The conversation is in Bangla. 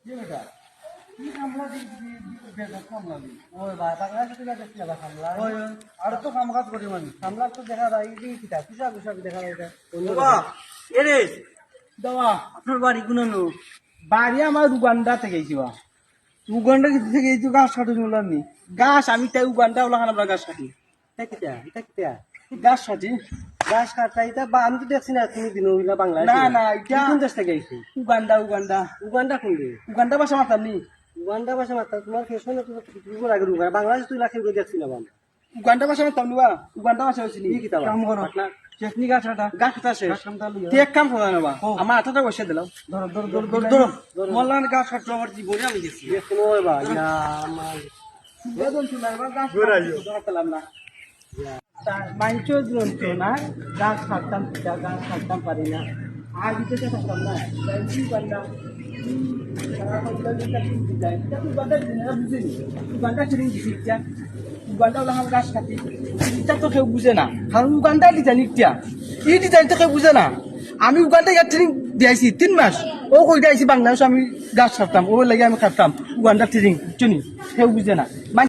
যে বেটা কি কামলা দি বেটা কামলা দি ওই ভাই বাংলাদেশে তুই দেখছি না কামলা ওই আর তো কাম কাজ করি মানে কামলা তো দেখা যায় কি কিটা পিছা পিছা দেখা যায় এটা বাবা এরে দাওয়া আপনার বাড়ি কোন নো বাড়ি আমার উগান্ডা থেকে গেছি বা উগান্ডা থেকে গেছি গাছ কাটে শুনলাম নি গাছ আমি তাই উগান্ডা ওলা আমরা গাছ কাটি এটা কিটা গাছ কাটি গাছ কাটা এটা বা আমি তো দেখছি না তুমি দিন ওইলা বাংলাদেশ না না এটা কোন দেশ থেকে আইছো উগান্ডা উগান্ডা উগান্ডা কোন দেশ উগান্ডা ভাষা মাতাম নি উগান্ডা ভাষা মাত্রা তোমার ফেশন তো আগে উগান্ডা বাংলাদেশ তুই লাখে দেখছি না বাবা উগান্ডা ভাষা মাতাম নি বা উগান্ডা ভাষা হইছিনি কি কিতাব কাম করো টেকনিক আঠাটা গাছ কাটা শেষ তুই এক কাম করো না বা আমার আঠাটা বসে দিলাম ধরো ধরো ধরো ধরো ধরো মল্লান গাছ কাটছো আমার জীবনে আমি গেছি দেখুন ওই বা ইয়া আমার বেদন তুই না এবার গাছ কাটলাম না মাইচো গ্রন্থ না গাছ কাটতাম পিতা গাছ কাটতাম পারি না আর দিতে থাকতাম না যাইছি বান্দা উগান্ডা চিরিং দিছি ইচ্ছা উগান্ডা ওলা গাছ কাটি ইচ্ছা তো কেউ বুঝে না কারণ উগান্ডা ডিজাইন ইচ্ছা এই ডিজাইন তো কেউ বুঝে না আমি উগান্ডা ইয়ার ট্রেনিং দিয়েছি 3 মাস ও কই দিয়েছি বাংলাদেশ আমি গাছ কাটতাম ও লাগে আমি কাটতাম উগান্ডা ট্রেনিং চিনি কেউ বুঝে না